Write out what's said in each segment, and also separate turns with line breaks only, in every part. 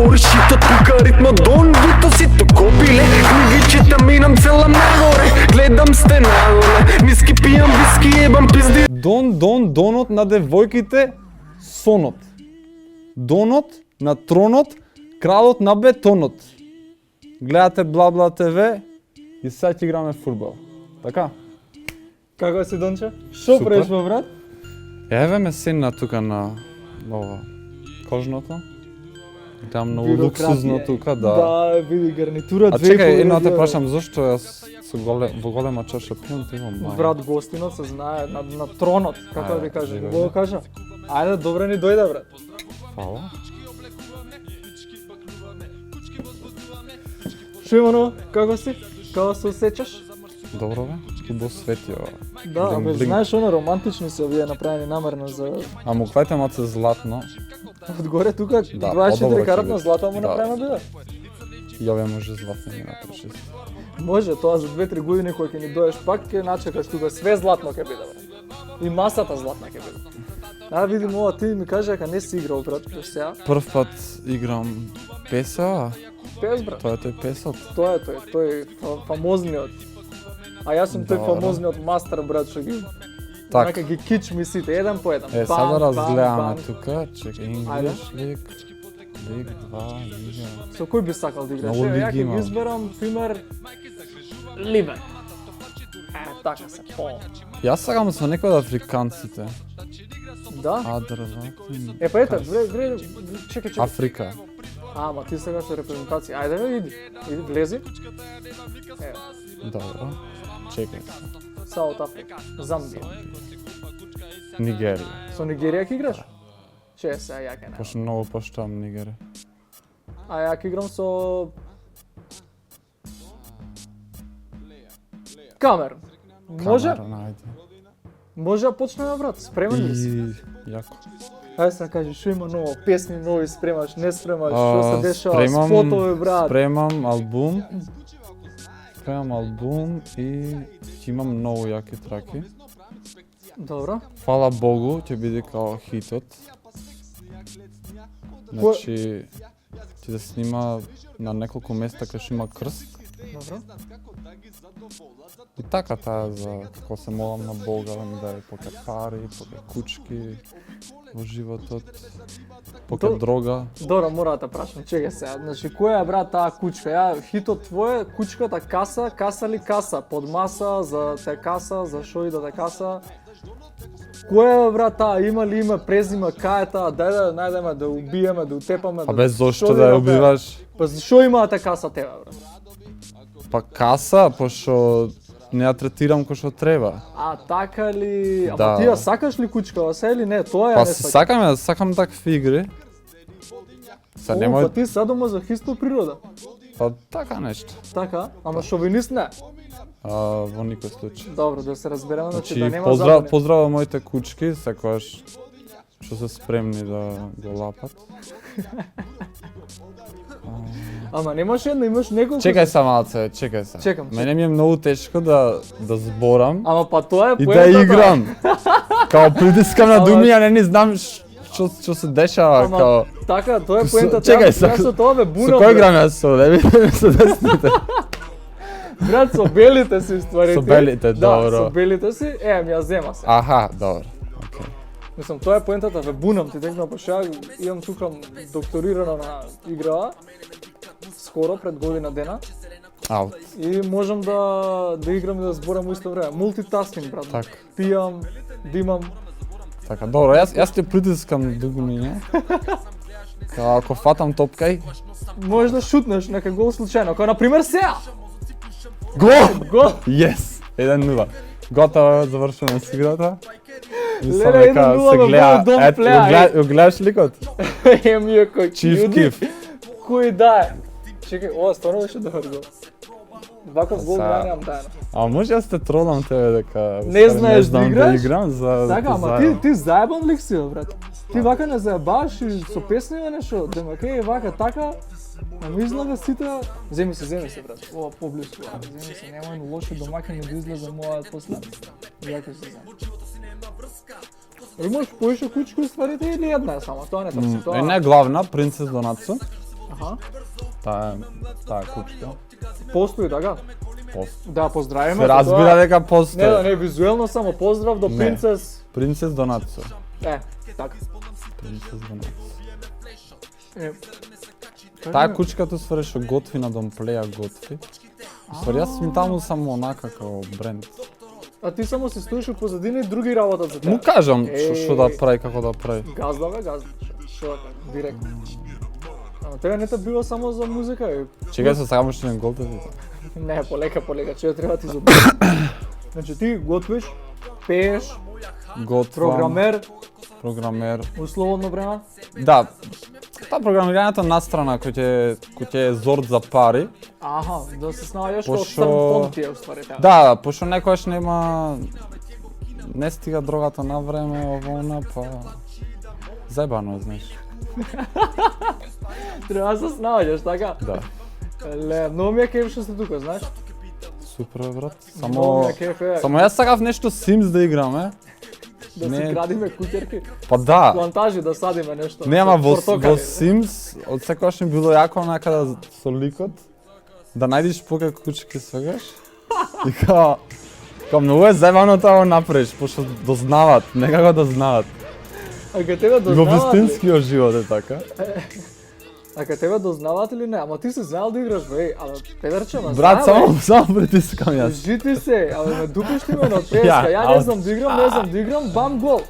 говориш и то тука ритма дон гито си то копиле. Книги читам минам целам нагоре, гледам сте нагоре, ниски пијам виски ебам пизди.
Донот на девојките, сонот. Донот на тронот, кралот на бетонот. Гледате Бла ТВ и сега ќе играме фудбал. Така?
Како си, Донче? Шо
Супер.
правиш, брат?
Еве ме седна тука на ова кожното. Там многу луксузно тука, да.
Да, види гарнитура,
А
две
чекај,
половина.
едно те прашам, зашто јас во голема чаша пијам, ти имам мај.
Брат, гостинот се знае на тронот, како да ви
Ајде,
кажам.
живе,
Го
бе.
кажа. Ајде, добре ни дојде, брат.
Фала.
Шо имано, како си? Како се осеќаш?
Добро бе, убаво свети ова.
Да,
Блинк,
абе,
блинк.
знаеш, оно романтични се овие направени намерно за...
А му гледајте маце златно,
Одгоре тука
Да,
24
подобро ќе
каратна
биде.
злата му
Да.
направено биде.
и овие може златно ми напиши.
Може, тоа за 2-3 години кога ќе ни доеш пак ќе начекаш тука све златно ќе биде, брат. И масата златна ќе биде. А видим ова, ти ми кажа дека не си играл, брат, до сега.
Прв пат играм песа,
Пес, брат.
тоа е тој песот.
Тоа е тој фамозниот. А јас сум тој
Добро.
фамозниот мастер, брат, што ги
Так.
Нека ги кич мислите, еден по еден.
Е,
Бам,
сега да
бам,
разгледаме
бам.
тука, чекај, English, лик 2, лига.
Со кој би сакал да играш?
Многу
Ја
лиги
ќе
има.
ги изберам, пример, Ливен. Така се, по.
Јас сакам со некој од африканците.
Да?
Адрва.
Е, па ете, вре, чекај.
Африка.
Ама ти сега со репрезентација. Ајде, бе, иди, влези. Е,
Добро. Чекај.
Саут Африка, Замбија.
Нигерија.
Со Нигерија ќе играш? Че сега ја ќе не.
Пошто многу поштам Нигерија.
А ја ќе играм со Камерун. Може?
Камерун, ајде.
Може да почнеме, брат. Спремен ли си?
И јако.
Ајде сега кажи, шо има ново, песни нови спремаш, не спремаш, шо се дешава,
Спремам-
спотови, брат.
Спремам албум. Спремам албум и ќе имам многу јаки траки.
Добро.
Фала Богу, ќе биде као хитот. Значи, ќе да снима на неколку места кај што има крст.
Добро.
И така таа за како се молам на Бога да ми даде поке пари, поке кучки во животот, поке
То-
дрога.
Добро, мора да те прашам, чекај сега. Значи, која е, брат, таа кучка? Ја, хитот твој, кучката каса, каса ли каса? Под маса, за те каса, за шо и да те каса? Која е, брат, таа? Има ли име, презиме, кај е таа? Дај да најдеме, да убиеме, да утепаме.
А без
шо
зошто
ли
да ја
пее?
убиваш?
Па зашо има да те каса тебе, брат?
Па каса, пошто не ја третирам кој што треба.
А така ли? Ама
Да.
ти ја сакаш ли кучка, се или не? Тоа ја
Па
не
се
сакам.
сакам такви игри. Са
Па
немој,
ти садома за хисто природа.
па така нешто.
Така, ама шовинист не.
Во никој случај.
Добро, да се разбереме, значи
Значи,
да нема забрани.
поздрав моите кучки, секогаш што се спремни да го лапат.
Ама немаш една, имаш неколку.
Чекај са малце, чекај са.
Чекам,
Мене ми е многу тешко да зборам
Ама па тоа е
и да
поентата.
играм. Као притискам на
Ама-
думи, а не знам што се дешава,
Ама
као...
така, тоа е
Со-
поентата.
чекај,
Јас со тоа бе
Со
бурам.
кој
брат.
играм јас со леви или со десните?
Брат, со белите си ствари.
Со белите,
Да,
добро.
со белите си, ми ја зема се.
Аха, добро. Океј.
Мислам, тоа е поентата, ве бунам, ти текна, па ја имам тука докторирано на игра, скоро, пред година дена,
Аут.
и можам да играм и да зборам во исто време. Мултитаскинг, брат.
Така.
Пијам, димам.
Така, добро, јас те притискам дугмиња. Као ако фатам топка и...
Можеш да шутнеш нека гол случајно, како на пример сеа.
Гол!
Гол.
Yes! 1-0. Готово, завршуваме с играта. Мислам
Леле,
дека
1-0
се
бе,
гледа,
don't
ето,
play,
го гледаш ликот?
Емија кој
Чиф
чуди.
киф.
Кој да е? Чекај, ова стварно беше добар гол. Ваков гол
Са-
ја немам тајна.
А може јас те тролам тебе дека...
Не знаеш да
знам
играш?
играм за...
Така, ама
заедно.
ти заебан лик си, бе, брат. Ти вака не заебаш и со песни бе нешто, демаке вака така. А ми излага сите, земи се брат. Ова поблиску, земи се, немој лоши домакини да излезе мојот после. Ја ќе се земи. Имаш поише кучки стварите или една е само? Тоа не такси, тоа.
Една е главна, принцес Донацо.
Аха.
Таа кучка.
Постои, така? Да, поздравиме.
Се разбира дека постои.
Не, визуелно само поздрав до
Не.
принцес.
Принцес Донацо.
Така.
Принцес Донацо.
Е,
Таа кучката ствари што готви на домплеја готви. Ствари јас сум таму само онака како бренд.
А ти само се стоиш у позадина и други работат за
Му
тебе.
кажам што да прави, како да прави.
Газда, бе, газда. Шо да кажам, директно. Ама тебе не те било само за музика,
Чекај се само што не голтеви.
Не, полека, че треба ти забавиш. Значи ти готвиш, пееш,
Готвам. Програмер.
у слободно време.
Да. Та програмирањето настрана кој ќе е зорд за пари.
Аха, да се снаоѓаш како
Пошо-
црн фонд ти е уствари таа.
Да, пошто некојаш нема не стига дрогата на време, овона, па заебано е, знаеш.
Треба да се снаоѓаш, така?
Да.
Ле, многу ми е кеф што сте тука, знаеш?
Супер бе, брат.
Многу ми е кеф е
Само јас сакав нешто Sims да играме.
да си
не-
градиме куќерки,
Па да.
плантажи да садиме нешто.
Нема во
портокали.
Sims, од секогаш ми било јако онака да со ликот да најдеш пока кучки свегаш. И као многу е заебано тоа го направиш, пошто дознават, некако дознават.
А кај тебе
И во
дознаваат ли?
вистинскиот живот е така.
А кај тебе дознаваат или не? Ама ти се знаел да играш, бе, ама педерче, ма
Брат,
знаел, бе.
само притискам јас.
Жити се, абе ме дупиш ти ме на преска, ја не
аут.
знам да играм, бам гол.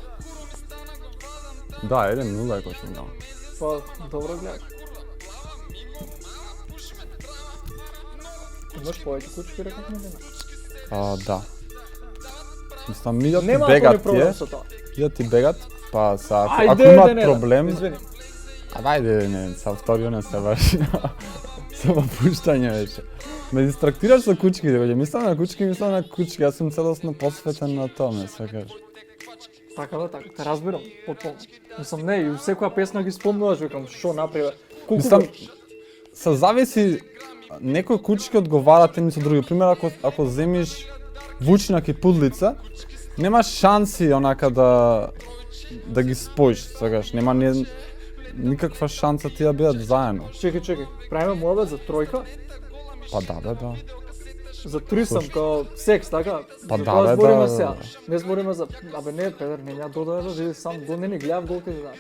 Да, 1-0 е кој што дам.
Па, добро гледаш. Имаш повеќе кучки, реков ми нема.
Да. Мислам, ми да ти
Нема ако не
бегат
проблем
тие,
со тоа.
да ти бегат, па са, ако
Ајде,
имат
не,
проблем,
извини.
ајде, не, са вториот не се баш. Само пуштање беше. Ме дистрактираш со кучките, кога ќе мислам на кучки, јас сум целосно посветен на тоа, ме свекаш.
Така да, така, те разбирам, потполно. Мислам, не, и секоја песна ги спомнуваш, викам, шо направи, колку
Мислам,
го-
се зависи, некои кучки одговарат едни со други. Пример, ако земиш вучнак и пудлица, немаш шанси онака да ги споиш, свегаш. Нема никаква шанса тие да бидат заедно.
Чекај, правиме муабет за тројка,
Па да, бе, да.
за трисам, као секс, така?
Па
За
да,
тоа
бе,
збориме
да.
сега. Не збориме за... Абе не, педер, не ја додаде да види сам, го не ни гледав голки за нас.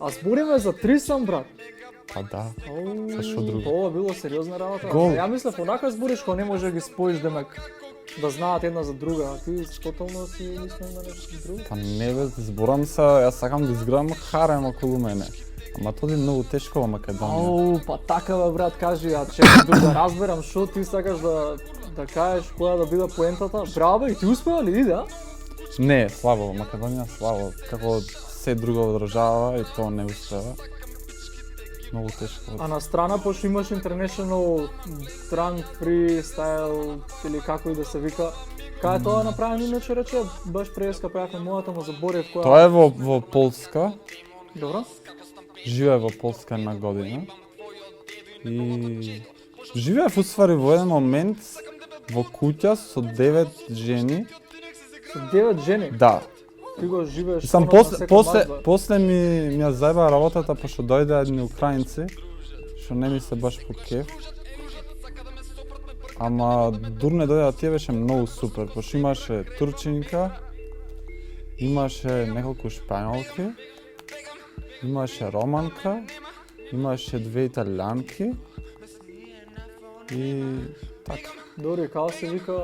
А збориме за трисам, брат.
Па да.
Ау,
Са шо друго?
Ова било сериозна работа.
Гол.
Ја мислев, онака збориш, кога не може да ги споиш, демек, да знаат една за друга, а ти тотално си мислам на нешто друго.
Па не бе, зборам се, јас сакам да изградам харем околу мене. Ама тоа е многу тешко во Македонија.
Ау, па така бе, брат, кажи, а чекай да разберам шо ти сакаш да кажеш која да биде поентата. Браво бе, и ти успеа ли иде, а?
Не, слабо, Македонија слабо. Како се друга држава и тоа не успева. Многу тешко.
А на страна, пошто имаш International Drunk Freestyle или како и да се вика, кај е тоа направено иначе рече, баш преска правевме мојата, ма заборев која...
Тоа е во Полска.
Добро?
Живее во Полска една година. И живеев усвари во еден момент во куќа со 9 жени.
Со 9 жени,
Да.
ти го живееш
Сам
сонот на секој мазба.
после ми ја заеба работата пошто дојде едни украинци, што не ми се баш по кеф. Ама дурне дојде, тие беше многу супер, пошто имаше турчинка, имаше неколку шпањолки, имаше романка, имаше 2 италијанки и така.
Добро, и као се вика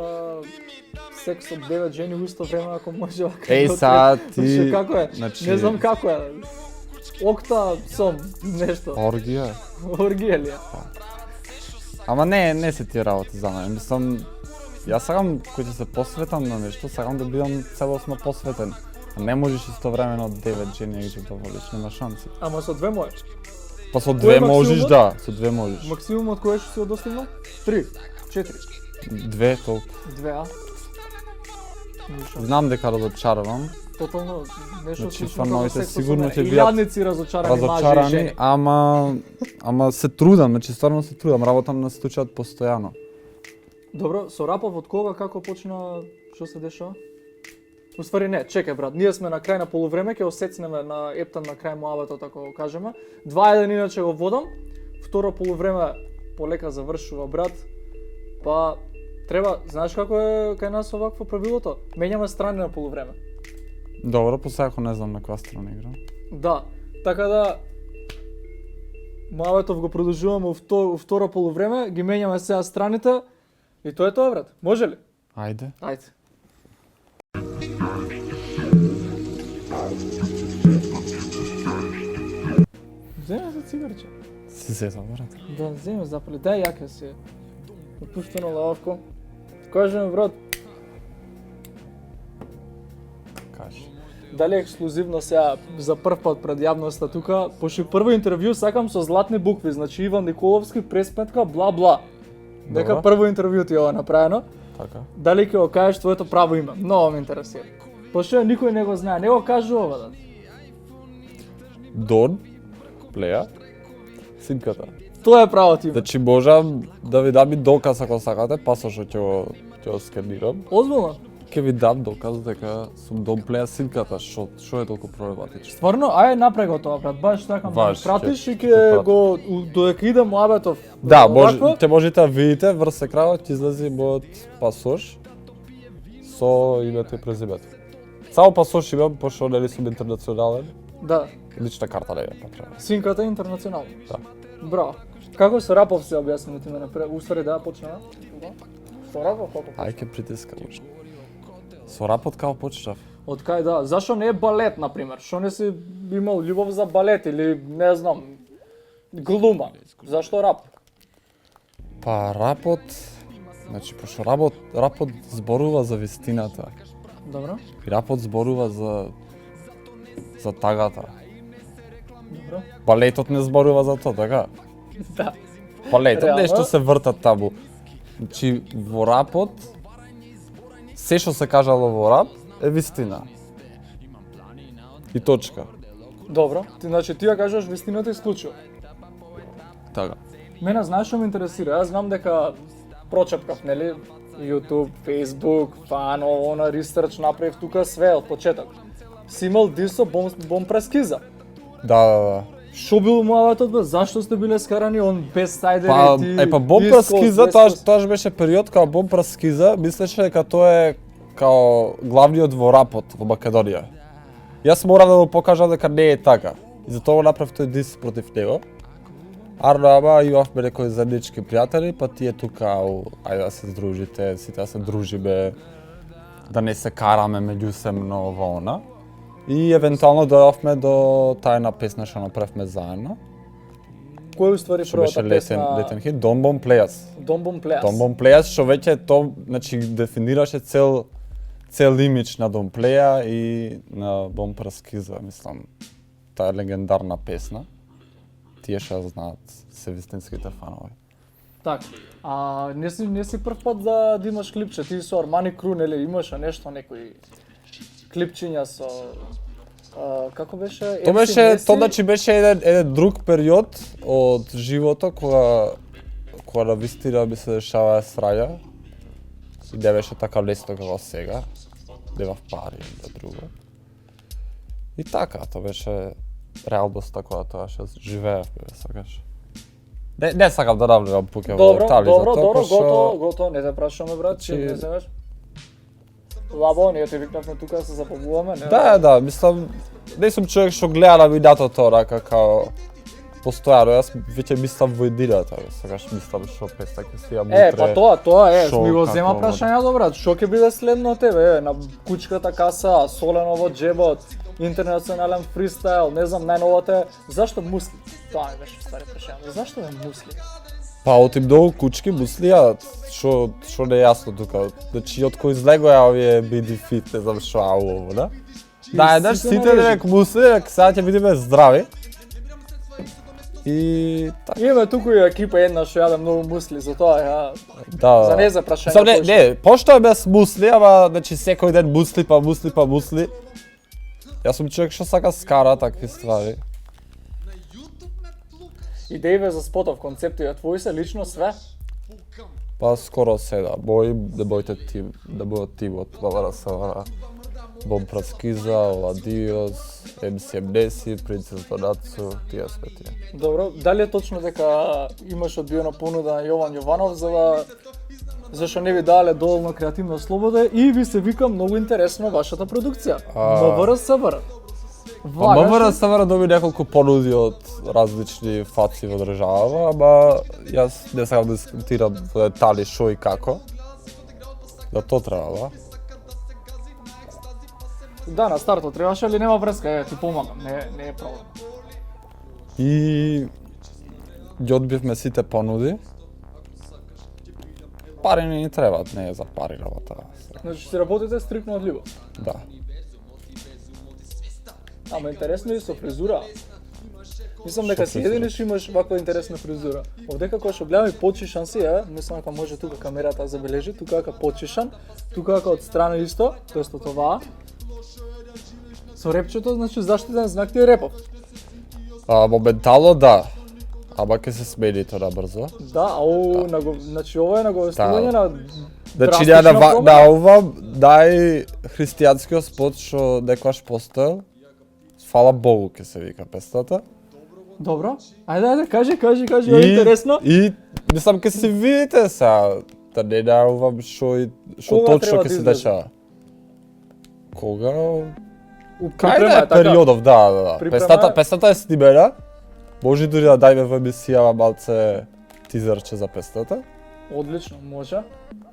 секс од 9 жени у исто време ако може вака.
Еј,
да
сад
те-
ти-
Како е?
значи-
Не знам како е. Окта сом, нешто.
Оргија.
Оргија ли е?
Ама не се тие работи за мене. Мислам, јас сакам кој ќе се посветам на нешто, сакам да бидам целосно посветен. А не можеш истовремено 9 жени да ги задоволиш, нема шанси.
Ама со две можеш.
Па со
Кој е
2 можеш,
максимумот?
да, со 2 можеш.
Максимумот кој што си го достигнал? 3, 4,
2 толку.
2, а? Ништо.
Знам дека разочарувам,
Тотално нешто
Значи,
слично
фановите
како секс со
сигурно
мене.
ќе бидат
Илјадници разочарани мажи и жени.
разочарани, ама се трудам, значи стварно се трудам, работам на стучат постојано.
Добро, со рапов од кога, како почна, што се дешава? Уствари не, чекај брат, ние сме на крај на полувреме, ќе осецнеме на ептан на крај муабетот, ако го кажеме. 2-1 иначе го водам. второ полувреме полека завршува, брат. Па треба, знаеш како е кај нас овакво правилото? Менјаме страни на полувреме.
Добро, посеако не знам на која страна играм.
Да, така да Маветов го продолжуваме у второ полувреме, ги менјаме сега страните и тоа е тоа, брат. Може ли?
Ајде.
Ајде. Земе за цигарче.
Си зезал, брат.
Да, земе запали. Дај јаке си. Опуштено лавко. Кажи ми, брат,
Кажи.
дали е ексклузивно сега за прв пат пред јавноста тука, пошто прво интервју сакам со златни букви, значи Иван Николовски, пресметка, бла бла. Дека
Добро.
прво интервју ти е ова направено.
Така.
Дали ќе го кажеш твоето право име? Многу ме интересира. Пошто никој не го знае, не го кажува да.
Дон, плеја, синката.
Тоа е правото име.
Значи можам да ви дам и доказ ако сакате, пасошот ќе го сканирам.
Озбилно?
Ќе ви дам доказ дека сум Дон плеја синката, што е толку проблематично.
Стварно, ај направи го тоа, брат. Баш сакам да
Баш,
ми пратиш и
ќе
ќе
пратам.
го додека иде Муабетов.
Да,
овакво,
ќе можете да видите врз екранот ќе излезе мојот пасош со името и презимето. Само пасош имам, пошто нели сум интернационален.
Да,
Лична карта не е потреба.
синката е интернационална.
Да.
Браво. Како со Рапов се објасни ти мене пре? Уствари да почнеме. Со Рапов како?
Ај ке притискам уште. Со рапот како почнав?
Од кај да? Зашо не е балет на пример? Што не си имал љубов за балет или не знам глума? Зашто рап?
Па рапот, значи пошто рапот зборува за вистината.
Добро?
И рапот зборува за тагата.
Добро.
Балетот не зборува за тоа, така?
Да.
Балетот
Реално?
нешто се вртат таму. Значи во рапот се што се кажало во рап е вистина. И точка.
Добро. Ти значи ти ја кажеш вистината исклучиво.
Така.
Мене знаеш што ме интересира? Јас знам дека прочепкав, нели? YouTube, Facebook, фан, она ресерч направив тука све од почеток. Си имал дисо бом прескиза.
Да.
Шо бил муаветот бе? Зашто сте биле скарани он без сајдери
Па,
ти?
Бомпра
Искос,
Скиза,
Вескос?
тоа беше период кога Бомпра Скиза мислеше дека тоа е као главниот во рапот во Македонија. Јас морам да му покажам дека не е така. И затоа го направив тој дис против него. Ама имавме некои заеднички пријатели, па тие тука, ајде да се здружите, сите да се дружиме, да не се караме меѓусебно во она. И евентуално дојдовме до тајна песна што направивме заедно.
Кој уствари
Што беше
првата
летен
песна?
хит, Дон Бом Плејас.
Дон Бом Плеас.
Дон Бом Плејас, што веќе тоа, значи, дефинираше цел имидж на Дон Плеја и на Бом Праскиза, мислам. Таа е легендарна песна. Тие што знаат се вистинските фанови.
Так. Не си прв пат да имаш клипче, ти со Армани Кру, нели имаш нешто некои клипчиња со како беше?
Тоа
MC
беше,
Неси?
тоа значи беше еден друг период од живото кога на вистина ми се дешава срања. И не беше така лесно како сега. Немав пари да друго. И така, тоа беше реалноста која тоа што живеевме, сакаш. Не сакам да навлегам пуќе во
Добро,
детали за тоа,
готово, не те прашуваме брат,
Чи-
не земеш. Лабо, ние те викнавме тука да се забавуваме, не?
Да, мислам, не сум човек што гледа на минатото рака као постојано, јас веќе мислам во едината, сакаш мислам што песна ќе си ја мутре.
Па тоа е,
шо,
ми го
како,
зема прашањето брат, што ќе биде следно од тебе, на кучката каса, солено во џебот, интернационален фристайл, не знам, најновата е, зашто мусли? Тоа ми беше стари прашање, зашто е мусли?
Па од и многу кучки мусли јадат, што не е јасно тука. Значи од кој излегоја овие BD Fit, не знам што ово, да? Да, еднаш
сите
сите
нарежи.
дека мусли, дека сега ќе бидеме здрави. И така.
Имаме туку и екипа една што јаде многу мусли, затоа ја
Да.
за не за прашање.
Сам не, пошто е без мусли, ама значи секој ден мусли па мусли. Јас сум човек што сака скара такви ствари.
Идеиве за спотов, концептија твои се лично све?
Па скоро се да, бојим да боите тим, да бидат тимот, да СВР. Боб Праскиза, Оладиос, MC Принцес Донацу, тие све тие.
Добро, дали е точно дека имаш одбиена понуда на Јован Јованов за да зашто не ви дале доволно креативна слобода и ви се вика многу интересно вашата продукција. МВР СВР.
МВР СВР доби неколку понуди од различни фаци во државава, ама јас не сакам да дискутирам во детали шо и како. Да то треба,
Да, на стартот требаше, али нема врска, ти помагам, не е проблем.
И ги одбивме сите понуди. Пари не ни требаат, не е за пари работа.
Значи си работите стрикно од љубов.
Да.
Ама интересно и со фризура. Мислам дека си едини што имаш ваква интересна фризура. Овдека кога што гледам и почишан си, мислам дека може тука камерата да забележи, тука дека почишан, тука дека од страна исто, тоест од оваа. Со репчето, значи заштитен знак ти е репов.
Моментално да. Ама ќе се смени тоа брзо.
Да, значи ова е наговестување на
Значи
драстична
на
промена.
ова дај христијанскиот спот што некогаш постоел. Фала Богу ќе се вика песната.
Добро. Ајде, кажи, е интересно.
И мислам ќе се видите сега, да не најавам што
Кога
точно
треба
ќе
да
се
излезе?
дешава. Кога?
Приprema
Кај
е така.
периодов, да.
Припрема е.
Песната е снимена. Може дури да дајме во емисија малце тизерче за песната.
Одлично, може.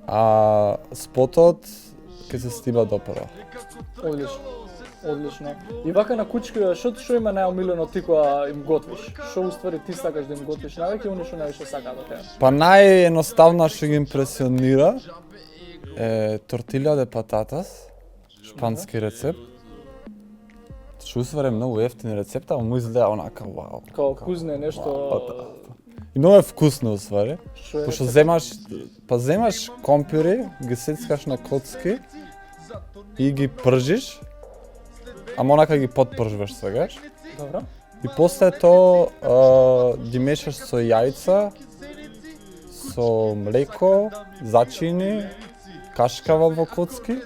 А спотот ќе се снима допрва.
Одлично. И вака на кучки, што има најомилено ти кога им готвиш? Што уствари ти сакаш да им готвиш највеќе, они што највише сакаат од тебе?
Па наједноставна што ги импресионира е тортилја де пататас, шпански рецепт. Што уствари многу ефтин рецепт, ама му изгледа онака вау.
Као кузне нешто...
И многу е вкусно уствари.
Што е?
Пошто земаш компјури, ги сецкаш на коцки и ги пржиш, ама онака ги подпржваш сегаш.
Добро.
И после тоа ги мешаш со јајца, со млеко, зачини, кашкава во коцки.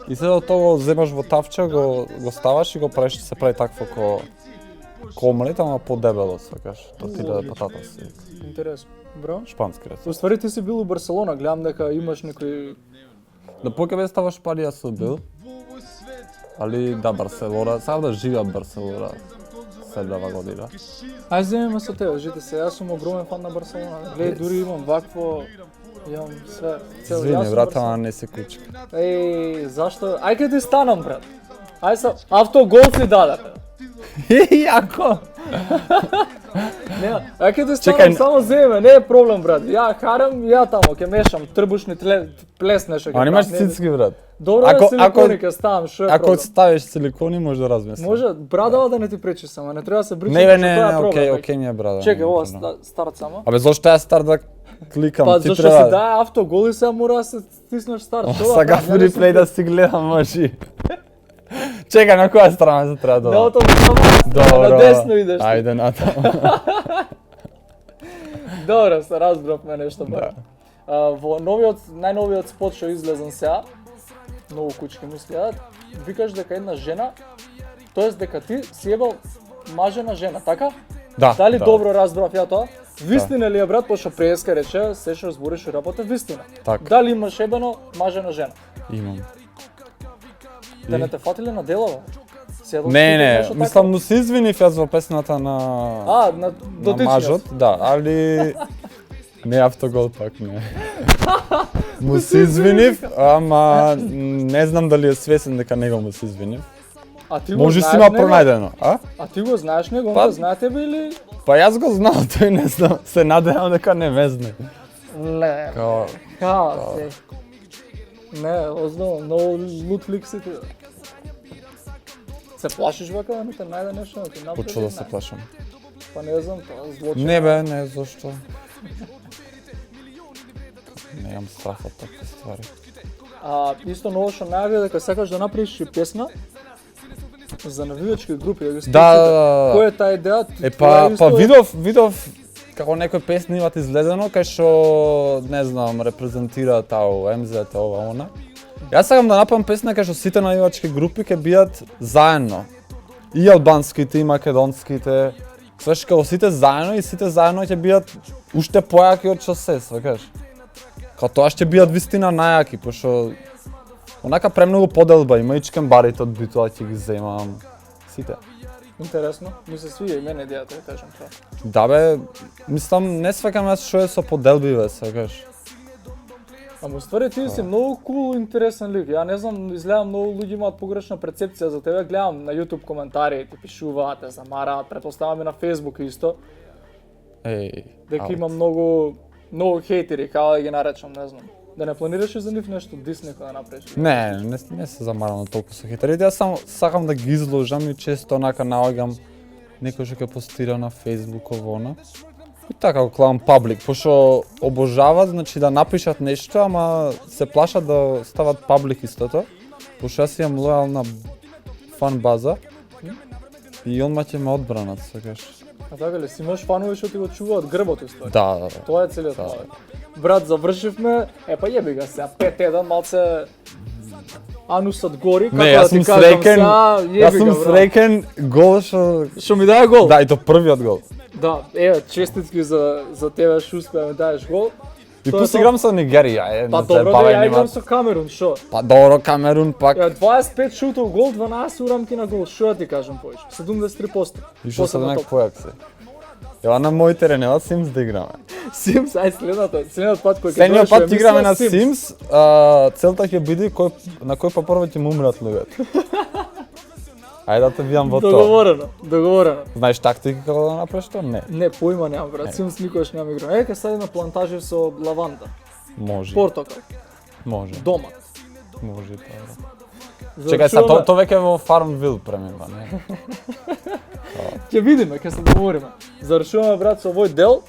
И се до тоа го земаш во тавче, го ставаш и го правиш, се прави такво ко омлет, ама подебело сакаш. Тортилја де пататас.
Интересно. Бро.
Шпански рецепт.
Уствари ти си бил у Барселона, гледам дека имаш некои...
Да поќе бе става Шпанија сум бил. Али да, Барселона, сам да живеам Барселона. 7 година.
Ајде земеме со тебе, жите се, јас сум огромен фан на Барселона. Гледај, дури имам вакво, имам све, цел.
Извини, брат, ама не се кучка.
Еј, зашто? Ај ке ти станам, брат. Ај са, автогол си даде, брат.
Јако!
Нема, ај ке ти
Чекај,
станам, само земе, не е проблем, брат. Ја харам, ја тамо, ке мешам, трбушни плес нешто.
А немаш цицки, брат.
Добро
Ако-
е силикони ке ставам, шо е
Ако
проблем?
ставиш силикони, може да размислиш.
Може, брадава да не ти пречи само, не треба да се бричаш,
Не,
тоа
не,
е проблем.
окей,
бе.
окей, не брада.
Чекај,
не,
ова
не.
старт само.
Абе, зошто јас стар да кликам?
Па
Ти
зашто
треба.
си дај автогол и сега мора да се стиснеш старт. Тоа,
Сага
брат, ја не
реплей да си гледам, мажи. Чекај, на која страна се треба да
Не
одам?
отам само на десно идеш. ти.
Ајде натаму.
Добро, се разбравме нешто
Да.
бар. Во најновиот спот што излезен сега, многу кучки ми следат, викаш дека една жена, тоест дека ти си ебал мажена жена, така?
Да.
Дали
да.
добро разбрав ја тоа? Вистина ли е, брат, пошто преска рече, се што збориш и работа, вистина.
Така.
Дали имаш ебано мажена жена?
Имам.
Да не те фатиле на делова?
Не, мислам, но се извинив јас во песната на...
на
на
дотичниот.
мажот, да, али... Не автогол пак не. Му се извинив, ама не знам дали е свесен дека него му се извинив.
А ти го
Може си
знаеш
има
него?
пронајдено, а?
А ти го знаеш него,
Па-
он го знае тебе или?
Па јас го знам, тој не знам, се надевам дека не ме знае.
Не.
Као,
се. Не, озно, многу лут лик си ти. Се плашиш вака да не те најде нешто, да ти направи?
почва да се плашам.
Па не знам, тоа злочин.
Не бе, не, зошто? Не имам страф од такви ствари.
Исто ново што најави дека сакаш да направиш и песна за навивачки групи, да ги
Да,
спречите.
да.
Која е таа идеја?
Е
Тоа
па
исто-
видов како некои песни имат излезено кај што не знам репрезентира таа МЗ-та ова она. Јас сакам да направам песна кај што сите најавачки групи ќе бидат заедно. И албанските, и македонските, свеш како сите заедно и сите заедно ќе бидат уште појаки од што се, свакаш. Као тоа ќе бидат вистина најаки, пошто онака премногу поделба има и чкембарите од битоа ќе ги земам сите.
Интересно, ми се свија и мене идејата, да кажам тоа.
Да бе, мислам не свакам јас што е со поделби бе, свакаш.
Ама уствари ти си многу кул интересен лик. Ја не знам, изгледа многу луѓе имаат погрешна перцепција за тебе. Гледам на YouTube коментари, ти пишуваат, те замараат, претпоставам и на Facebook исто. Дека има многу хейтери, како да ги наречам, не знам. Да не планираш и за нив нешто дис некој да направиш?
Не се замарам на толку со хетерите, јас само сакам да ги изложам и често онака наоѓам некој што ќе постира на Facebook ово. И така го клавам паблик, пошто обожават, значи да напишат нешто, ама се плашат да стават паблик истото. Пошто јас имам лојална фан база и онма ќе ме одбранат, сакаш.
А така ли, си имаш фанови што ти го чуваат грбот истои?
Да.
Тоа е целиот момент. Брат, завршивме, па јеби ga сега 5-1, малце анусот гори, како да ти кажам сега,
јас сум среќен гол
што ми даде гол.
Да, и то првиот гол.
Да, честитки за тебе што успеа да дадеш гол.
И пус играм со Нигерија,
Па добро да ја играм со Камерун, шо?
Па добро, Камерун пак.
25 шутов гол, 12 урамки на гол, шо да ти кажам повеќе? 73%.
И шо се денак појак се? Ева на мој терен, ева Sims да играме.
Sims, ај следниот пат кој ќе
следниот пат играме на Sims, целта ќе биде на кој па прво ќе му умрат луѓето. Ајде да те видам во тоа.
Договорено.
Знаеш тактика како да направиш тоа? Не.
Не, поима немам, брат. Sims никогаш немам играл. Ека садим на плантажи со лаванда.
Може.
Портокал.
Може.
Дома.
Може тоа. Чекај са, тоа веќе во Farmville преминува, не?
Ќе видиме, ќе се договориме. Завршуваме, брат, со овој дел.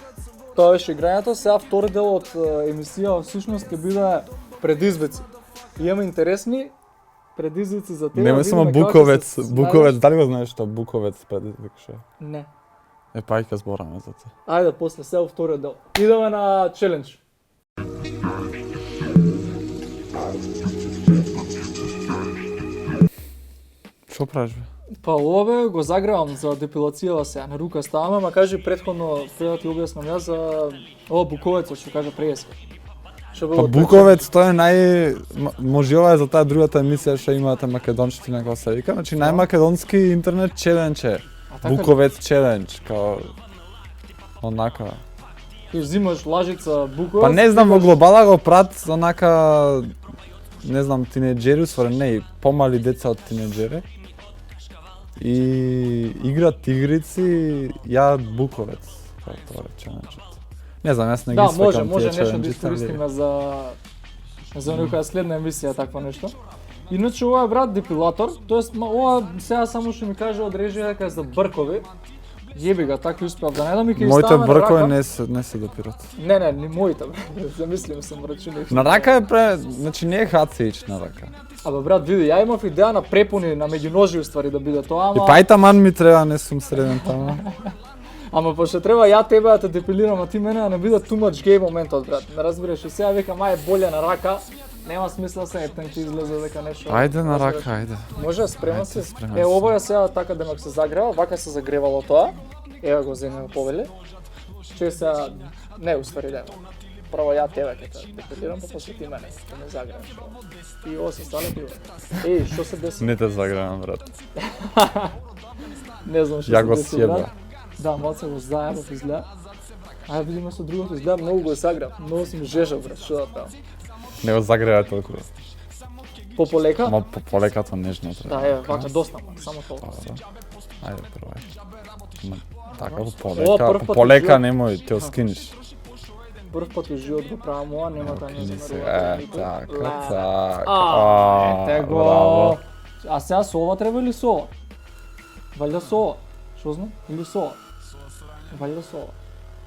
Тоа беше играњето, сега втори дел од емисија всушност ќе биде предизвици. Имаме интересни предизвици за тебе.
Нема само Буковец, дали го знаеш тоа Буковец предизвик што?
Не.
Па ќе збораме за тоа.
Ајде после сега вториот дел. Идеме на челендж.
Што правиш бе?
Па ова го загревам за депилацијава сега, на рука ставаме, ма кажи претходно, пред да ти објаснам јас за ова Буковецот што кажа преска.
Па Буковец тоа е може ова е за таа другата емисија што имате македонштина како се вика, значи најмакедонски интернет челендж е. Буковец челендж, као онака.
Ти взимаш лажица Буковец.
Па не знам во глобала го прат онака не знам тинеџери, сваре не, помали деца од тинеџери. И играат игрици, јадат Буковец, како тоа челенџот. Не знам, јас не ги свекам тие челенџи.
Да, може нешто да искористиме за некоја следна емисија такво нешто. Иначе ова е брат депилатор, тоест ова сега само што ми каже од режија дека е за бркови. Јеби ga, така успеав да не да ми ќе
моите
ставаме на рака.
бркови не се допират.
Не, не моите, замислим сам рачунав.
На рака е значи не е хацич на рака.
Абе брат, види, ја имав идеја на препуни, на меѓуножи уствари да биде тоа,
И
ама...
па и таман ми треба, не сум среден тама.
Ама пошто треба ја тебе да те депилирам, а ти мене да не биде too much gay моментот, брат. Не разбираш, и сега викам, ај боле на рака, нема смисла се епнем ќе излезе дека нешто.
Ајде на рака, ајде.
Може, спремен си?
спремен
Е,
сум.
ова е сега така демек се загрева, вака се загревало тоа. Ева го земеме повеле. Че сега, не уствари да. Прво ја тебе ќе те депилирам, па после ти мене, ќе ме загреваш. И ова се стане пиво. Еј, што се деси?
Не те загревам, брат.
Не знам што
Ја
се
го
деси,
сјеба.
брат. Да, малце го заебав изгледа. Ајде видиме со другото изгледа, многу го загрев. Многу сум жежав, брат, што да правам.
Не го загревај толку.
Пополека?
Ама полекато нежно треба.
Да, еве, вака доста, само толку.
Ајде прво. Така,
Ова
полека,
прв пат
полека
уживам.
немој, ќе оскиниш.
Прв пат во живот го правам ова, нема да не
Така, така.
Ете го.
Браво.
А сега со ова треба или со ова? Валјда со ова. Што знам? Или со ова? Валјда со ова.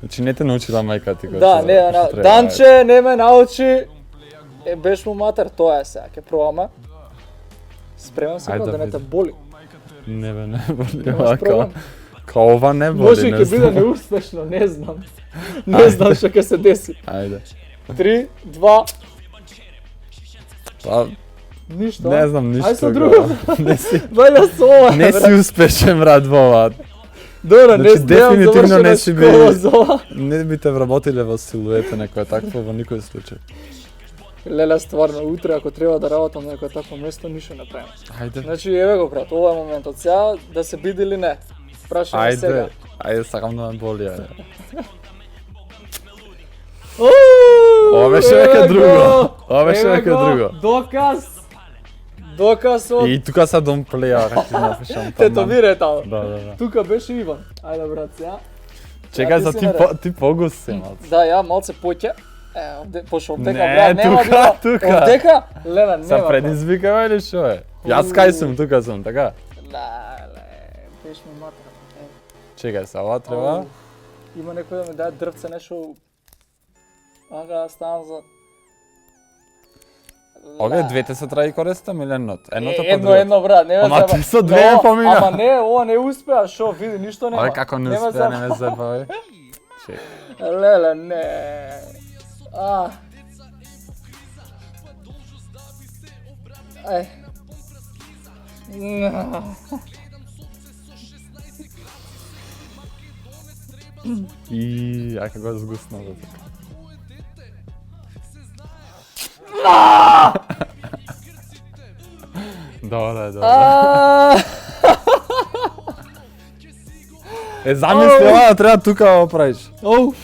Значи не те научила мајка ти кој
Да,
што-
не,
што треба,
Данче не ме научи. Беш му матер, тоа е сега, ќе пробаме. Спремен си
Ајде
брат,
да
да не те
видим.
боли.
Не бе, не боли
Немаш
овака.
проблем?
Као ова не боли,
Може
не
ќе биде
знам.
неуспешно, не знам. Не знам што ќе се деси.
Ајде.
3, 2,
Па,
Ништо?
Не знам ништо.
Ај со друго.
Не си,
Вајде со ова.
не си успешен брат во ова.
Добро, не
Значи, дефинитивно не си би-
за ова.
Не би те вработиле во силуета некоја такво во никој случај.
Леле, стварно, утре ако треба да работам на некој такво место, ништо не правам.
Ајде.
Значи, еве го брат, ова е моментот. Сега да се биде или не. Прашање сега.
Ајде, сакам да ме боли, ајде.
Ова
беше нека друго. Ова беше нека друго.
Доказ од
И тука се домплеа, како ти напишам.
тетовире таму.
Да.
Тука беше Иван. Ајде брат, сега.
Чекај,
ти
за
си
ти
наред.
ти погус си, малце.
Да, ја малце поќе. Овде, пошо овдека,
Не,
брат, нема
тука,
било.
тука.
Овдека, леле,
Се
нема.
предизвикава или шо е? Јас кај сум, тука сум, така?
Леле, беше ми матра.
Чекај се, ова треба.
Има некој да ми даде дрвце, нешто. Ага, ставам за...
Овие двете се траи користам или едното? Едното по
Едно,
другото.
едно, брат, не ме
Ама
заба.
ти со две
Но,
помина.
Ама не, ова не успеа, шо, види, ништо нема.
Ове како не
ме
успеа,
заба.
не ме забави. Чекај.
Леле, не. Ај.
И, ај како згуснав за тука. Добре. Замисли ова да треба тука да го правиш.
Оу.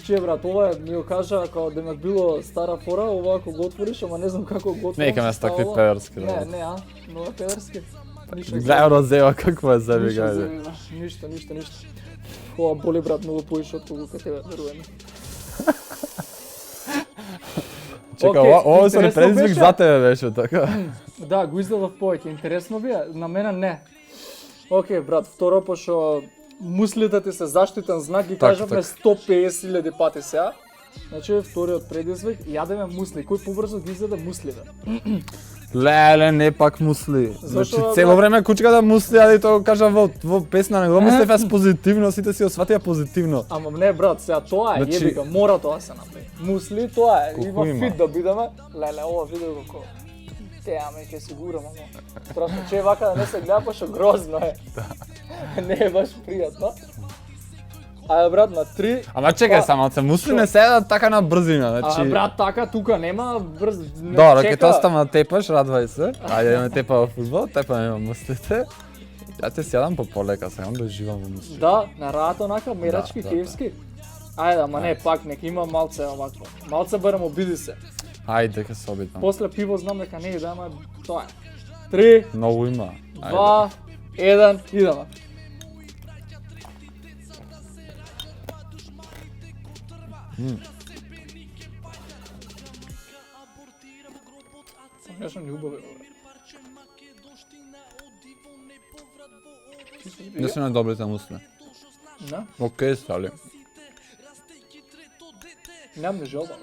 Че брат, ова е, ми го кажа како да ме било стара фора, ова ако го отвориш, ама не знам како го отворам.
Нека ме с такви
става-
педарски
Не,
работи.
не, нова педарски. Ништо.
Гледај розева какво е заби,
Ништо,
гајде.
ништо. Ова боли брат многу поише од кога кај тебе, веруваме.
Чека,
Окей,
ова се
интересно
предизвик
беше.
за тебе беше, така?
Да, го издадов повеќе. Интересно би е, на мене не. Океј, брат, второ, пошо муслите ти се заштитен знак, ги кажавме 150.000 пати сега. Значи, вториот предизвик, јадеме мусли. Кој побрзо ги издаде мусливе?
Леле, не пак мусли.
Зашо,
Значи,
бе,
цело
брат?
време кучката мусли, ади тоа кажа во песна, не го мислев јас позитивно, сите си осватија позитивно.
Ама не, брат, сега тоа е,
Значи-
јебика, мора тоа се направи. Мусли, тоа е,
Колку
има
има?
фит да бидеме. Леле, ова видео како... Те, ама ќе си гурам, ама... Страшно, че вака да не се гледа, пошо грозно е. Не е баш пријатно. Ајде, брат, на 3...
Ама чекај само, се мусли не седат така на брзина,
А,
значи...
брат, така, тука нема брз... не
Добро, ќе
чека.
те оставам да тепаш, радвај се. Ајде ме тепа во фудбал, тепа ме муслите. Јас те сјадам по полека, сакам да живам во мусли.
Да, на рато онака, мерачки,
Да,
киевски. Ајде, ама не, пак, нека има малце овакво. Малце барем обиди се.
Ајде, ќе се обидам.
После пиво знам дека не иде, ама тоа е. 3,
Многу има.
2, 1, идеме. Нешто ни убаво, бре.
Не се најдобрите мусли.
Да?
Океј, стали.
Нямам ни желба.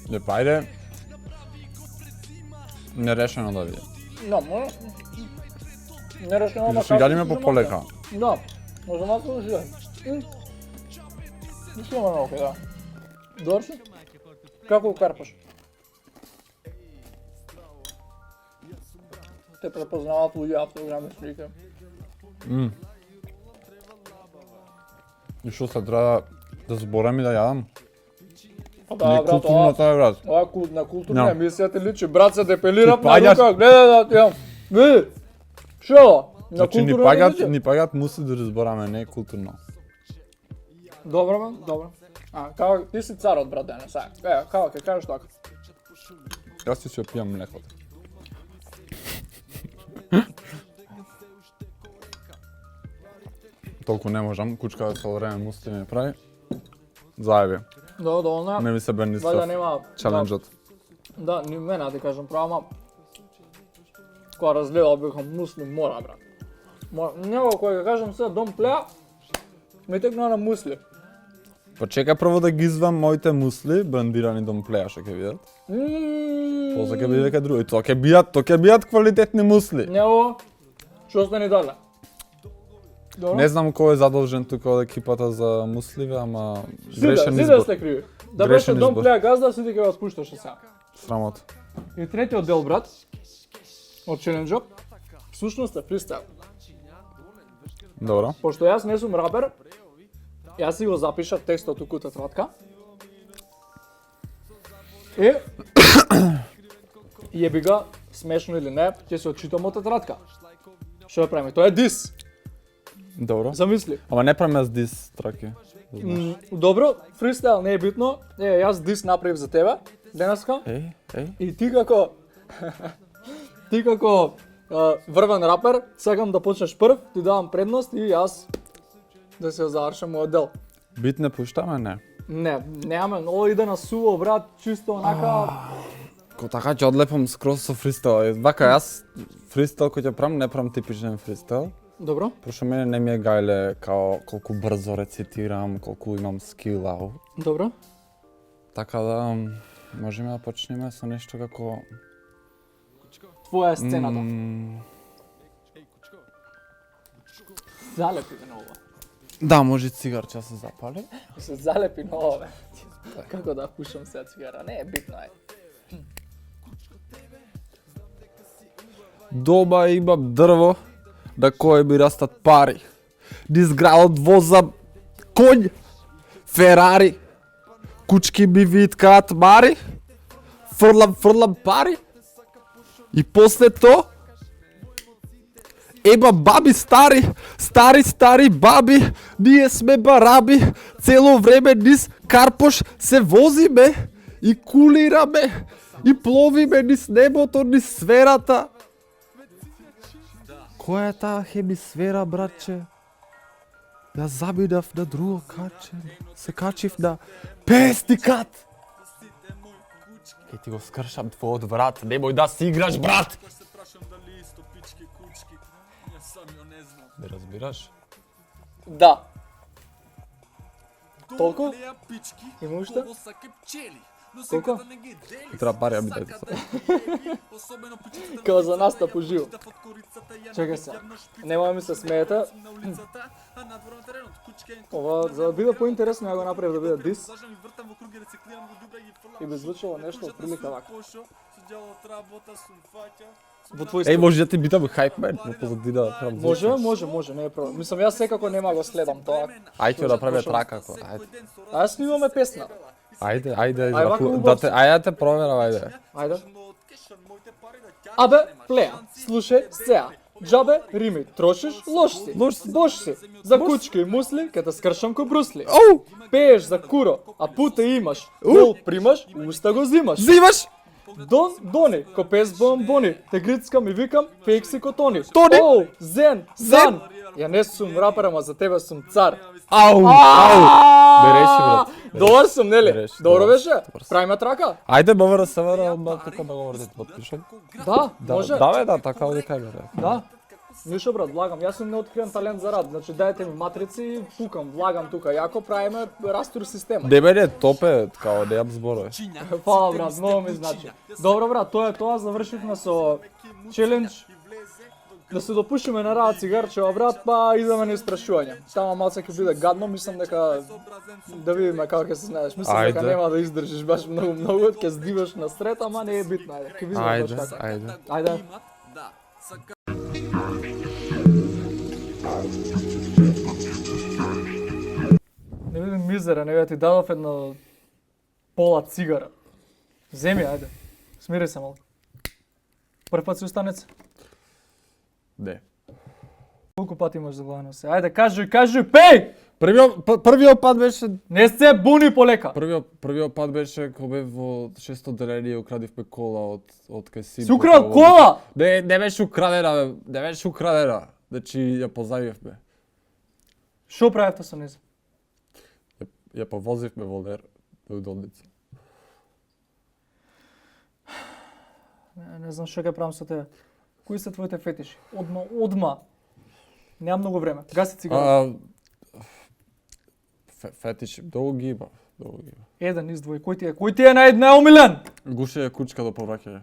Не пајде. Нерешено да види.
Да, може. Не решено, ама
Зашто јадиме по полека.
Да, може малко да живеем. Мислимо на окей, да. Добро си? Како го карпаш? Те препознаваат луѓе автограми слike.
И што се треба да зборам и да јадам?
Па да, брат,
Некултурно тоа е, брат.
ова на културна
Да.
емисија ти личи. Брат, се депелирав
Ти
на
паѓаш-
рука, гледај да ти јам. Види, шо? На
Значи ни
културна
паѓат,
емисија.
ни паѓат мусли да збораме, не е културно.
Добро, бе, добро. Како ти си царот, брат, денес, сега. Како ќе кажеш така?
Јас си се пијам млекото. Толку не можам, кучка да се време мусли не прави. Заеби,
Доволно.
не ми се бе
Вајда
нистрав
нема...
чаленџот.
Да, ни мене да ти кажам право, ама... Кога разгледал беха мусли, мора, брат. Него кој ќе кажам сега дом плеа, ми текна на мусли.
Па чека прво да ги извам моите мусли, брандирани дом плеа што ќе видат. После ќе биде дека други. Тоа ќе бидат квалитетни мусли.
Него, што сте ни дали? Добро.
Не знам кој е задолжен тука од екипата за мусливе, ама грешен
Сиде
избор.
сте криви. Да
Грешен
беше Дом
избор.
Плеја Газда, сите ќе вас пушташе сега.
Срамота.
И третиот дел, брат, од челенџот, всушност е фристайл.
Добро.
Пошто јас не сум рапер, јас си го запишав текстот туку тетрадка. И јеби га, смешно или не, ќе се отчитам од тетрадка. Што ја правиме? Тоа е дис.
Добро.
Замисли.
Ама не правиме аз дис траки.
Добро, фристайл не е битно. Јас дис направив за тебе денеска.
Еј.
И ти како ти како врвен рапер, сакам да почнеш прв, ти давам предност и јас да се завршам мојот дел.
Бит не пуштаме, не.
Не, немаме, ово иде на суво, брат, чисто онака.
Ко така ќе одлепам скроз со фристайл. Вака јас фристайл кој ќе правам, не правам типичен фристайл.
Добро.
Пошто мене не ми е гајле као колку брзо рецитирам, колку имам скил, ау.
Добро.
Така да можеме да почнеме со нешто како
Твоја е сцената. Залепи ме на ова.
Да, може цигарче да се запали.
Се залепи на ова. Како да пушам сега цигара? Не е битно, е.
Доба имам дрво, да кој би растат пари. Низ градот возам конј, Ферари, кучки ми виткаат мари, фрлам пари. И после то, еба баби стари баби, ние сме бараби, цело време низ Карпош се возиме и кулираме и пловиме низ небото, низ сферата. Која е таа хемисфера, братче? Ја забидав на друго каче, се качив на 50 кат. Ке ти го скршам твојот врат, немој да си играш, брат! Не разбираш?
Да. Толку? Има уште? Колку?
Треба пари, ми дајте се.
Као за настап уживо. Чекай се. Нема ми се смеете. Ова, за да биде поинтересно, ја го направив да биде дис. И би звучало нешто од прилика вака. Во твој
Еј,
стил.
може да ти битам хайпмен, во позадина.
Може, не е проблем. Мислам, јас секако нема го следам тоа.
Ајде да правиме трака, ајде.
А јас снимаме песна.
Ајде,
вака
да те, ајде да те проверам, ајде.
Ајде. Абе, Плеја, слушај сега. Джабе, рими, трошиш, лош си. Бош си. За кучки и мусли, ке те скршам ко брусли.
Оу!
Пееш за куро, а пута имаш. Гол примаш, уста го зимаш.
Зимаш?
Дони, ко пес бомбони. Те грицкам и викам, фейк си ко Тони.
Тони?
Оу, Зен, Сан. Ја не сум рапер, ама за тебе сум цар.
Ау! Береши, брат.
Добар сум, нели?
Береши,
Добро
добар.
беше? Правиме трака?
Ајде, бавара севера, тука да говорите подпишам.
Да, може.
Да, бе, да, така оди кај бе.
Да. Ништо брат, влагам. Јас сум неоткриен талент за рад. Значи дајте ми матрици и пукам, влагам тука. Јако правиме растур система.
Не бе, топе, као неам зборове.
Фала брат, многу ми значи. Добро брат, тоа е тоа, завршивме со челендж. Да се допушиме на рад цигарчева брат, па идеме на испрашување. Тама малце ќе биде гадно, мислам дека да видиме како ќе се знаеш. Мислам дека
Ајде.
нема да издржиш баш многу, ќе здиваш на сред, ама не е битно, ајде. Ќе видиме баш
Ајде,
како.
ајде.
Ајде. Не видим мизера, не ти дадов една пола цигара. Земи, ајде. Смири се малку. Прв пат си устанец?
Не.
Колку пати имаш за главно се? Ајде, кажи, пеј!
Првиот пат беше
Не се буни полека.
Првиот пат беше кога бев во 600 деление и украдивме кола од кај
Си украл кола?
Не беше украдена, бе. Не беше украдена. Значи ја позајевме.
Шо правевте со низа?
Ја повозивме во Лер, во Долница.
Не знам што ќе правам со тебе. Кои се твоите фетиши? Одма. Немам многу време. Гаси цигара.
Фетиш, долго ги има.
Еден из двој. Кој ти е најомилен?
Гуше е кучка до повраќање.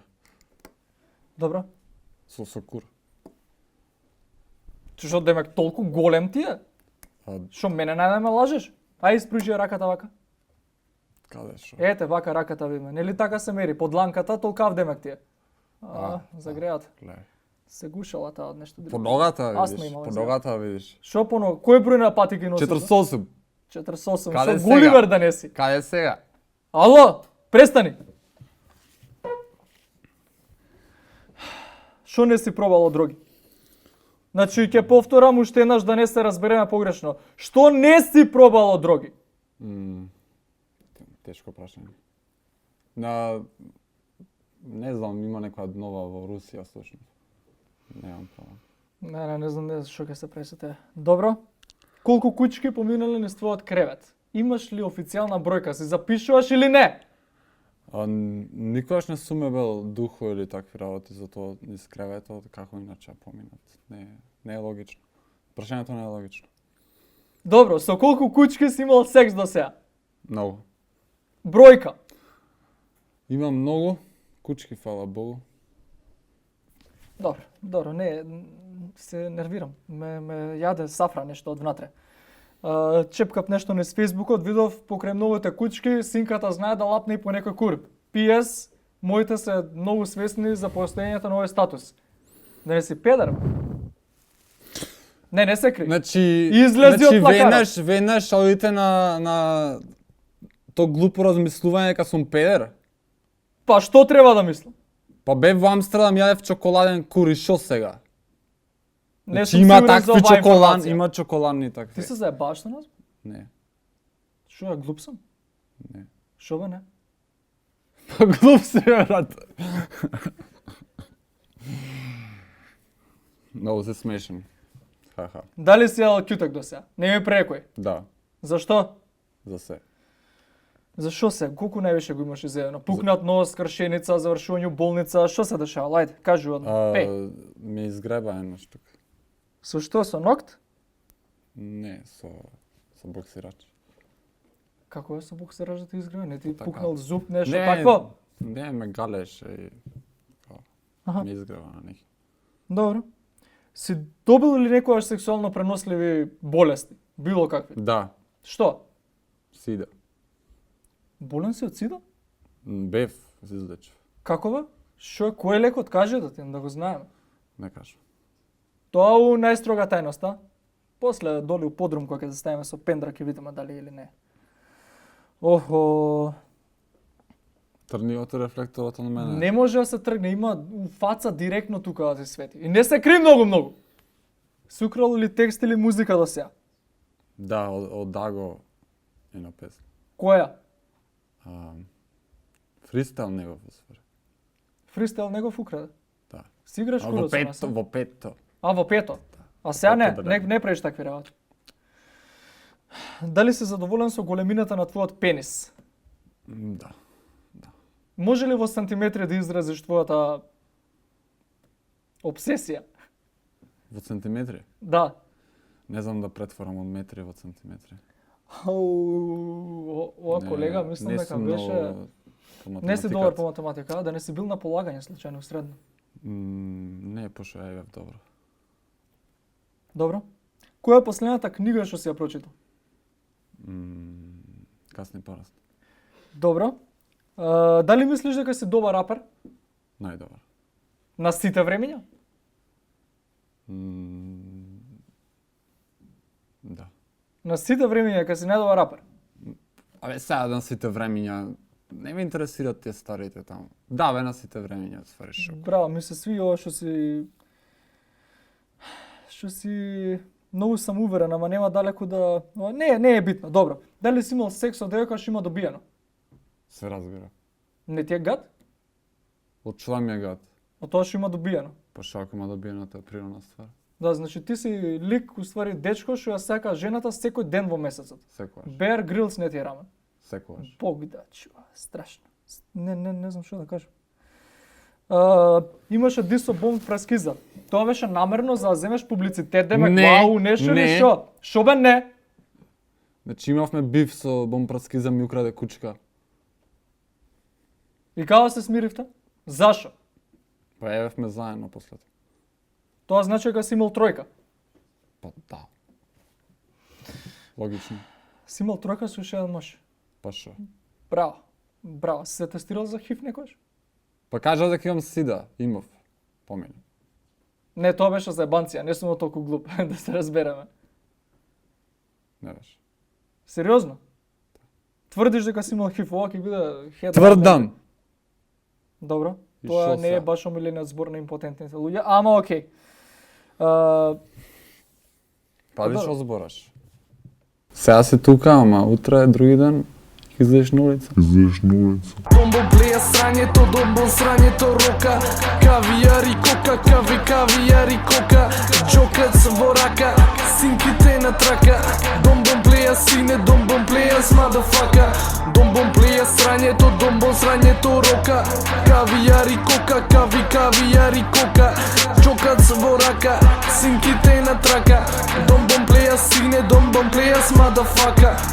Добро.
Со кур.
Што демек толку голем ти е?
А
Што мене најде ме лажеш? Ај испружи раката вака.
каде шо?
Ете вака раката видиме. Нели така се мери под дланката, толкав демек ти е. Загреат.
Гледај.
Се гушала таа од нешто друго.
По ногата
Аз не
видиш,
имам
по
веза.
ногата видиш.
Што поно? Кој број на патики носиш?
48.
48.
Каде
Со
сега?
Гуливер да не си.
Каде е сега?
Ало, престани. Што не си пробало други? Значи ќе повторам уште еднаш да не се разбереме погрешно. Што не си пробало други?
Тешко прашање. Не знам, има некоја нова во Русија слушам. Немам права.
Не знам што ќе се пресете. Добро. Колку кучки поминале низ твојот кревет? Имаш ли официјална бројка? Се запишуваш или не?
Никогаш не сум бил духо или такви работи, затоа низ креветот, како иначе поминат. Не е логично. Прашањето не е логично.
Добро, со колку кучки си имал секс до сега?
Многу.
Бројка.
Имам многу кучки, фала Богу.
Добро, не, се нервирам. Ме јаде сафра нешто од внатре. Чепкап нешто низ Фејсбукот, видов покрај многуте кучки, синката знае да лапне и по некој кур. PS, моите се многу свесни за постоењето на овој статус. Да не си педер? Не се кри.
Значи,
Излези од плакарот.
Веднаш одите на то глупо размислување дека сум педер.
Па што треба да мислам?
Па бев во Амстердам, јадев чоколаден кур и шо сега?
Не
Значи
сум
има
сигурен за
такви
оваа
чоколад,
информација.
има чоколадни такви.
Ти се заебаваш на нас?
Не.
Шо ја глуп сум?
Не.
Шо бе не?
Па глуп си, брат. Многу се смешен. Ха-ха.
Дали си јадел ќутек до сега? Не ми прекој.
Да,
Зашто?
за се.
Зашо се? Колку највише го имаш изедено? Пукнат нос, кршеница, завршување у болница, што се дешава? Ајде, кажи одно. Пеј.
Ми изгреба еднаш тука.
Со што, со нокт?
Не, со боксирач.
Како е со боксераж да ти изгреба? Не ти
Така.
пукнал зуб, нешто
Не,
такво?
Не, ме галеше и
Аха.
ме изгреба на неки.
Добро. Си добил ли некојаш сексуално преносливи болести? Било какви?
Да,
Што?
сида.
Болен си од сида?
Бев, се излечев.
Како бе? Што е, кој е лекот? Кажи да го знаеме.
Не кажам.
Тоа у најстрога тајност, а? После доли у подрум кој ќе се ставиме со пендра ќе видиме дали или не. Охо,
Трни од рефлекторот на мене.
не може да се тргне, има у фаца директно тука да се свети. И не се кри многу. Си украл ли текст или музика до сега?
Да, од Даго една песна.
Која?
Фристайл негов освари.
Фристайл негов украде.
Да.
Си играш
Во
куроцо на
петто,
се?
во петто.
А, во пето? А сега не,
Пето, да.
не правиш такви работи. Дали си задоволен со големината на твојот пенис?
Да.
Може ли во сантиметри да изразиш твојата обсесија?
Во сантиметри?
Да.
Не знам да претворам од метри во сантиметри.
Ова колега, мислам дека беше... Не си добар по математика, а? Да не си бил на полагање случајно средно.
Не, пошто ја бев добро.
Добро. Која е последната книга што си ја прочитал?
Касни пораст.
Добро. Дали мислиш дека си добар рапер?
Најдобар.
На сите времења?
Да.
На сите времења дека си најдобар рапер?
Абе, сега на сите времења, не ме интересираат тие старите таму. Да, бе, на сите времења, ствари шо.
Браво, ми се сви ова што си многу сам уверен, ама нема далеку да... Не е битно, добро. Дали си имал секс од девојка што има добиено?
Се разбира.
Не ти е гад?
Од чува ми е гад.
Од тоа што има добиено?
Па шо ако има добиено, тоа е природна ствар.
Да, значи ти си лик, уствари дечко што ја сака жената секој ден во месецот.
Секогаш.
Bear Grylls не ти е рамен.
Секогаш.
Бог да чува, страшно. Не знам што да кажам. Имаше дисо бомб прескиза. Тоа беше намерно за да земеш публицитет, демек
Не,
вау, нешто или
не.
што? Што бе не?
Значи имавме бив со Бомпратски за ми украде кучка.
И као се смиривте? Зашо?
Па евевме заедно после тоа.
Тоа значи дека си имал тројка.
Па да. Логично.
Си имал тројка со уште еден маж.
Па шо?
Браво. Браво. Си се тестирал за ХИВ некојаш?
Па кажа дека имам сида, имав. Помени.
Не, тоа беше за ебанција, не сум толку глуп, да се разбереме.
Не беше.
Сериозно? Тврдиш дека си имал ХИВ, ова ќе биде хед.
Тврдам.
Добро.
И
Тоа
шо
не е
сега?
баш омилениот збор на импотентните луѓе, ама окей.
Пази
добро.
што збораш. Сега си тука, ама утре, други ден, ќе излезеш на улица.
Домбо блеја срањето, домбо срањето рока. Кавијар и кока, кавијар и кока. Джокат во рака, синките на трака. Домбо блеја сине, домбо блеја смадафака. Домбо блеја срањето рока. Кавијар и кока, кавијар и кока. Джокат во рака, синките на трака. Домбо блеја сине, домбо блеја смадафака.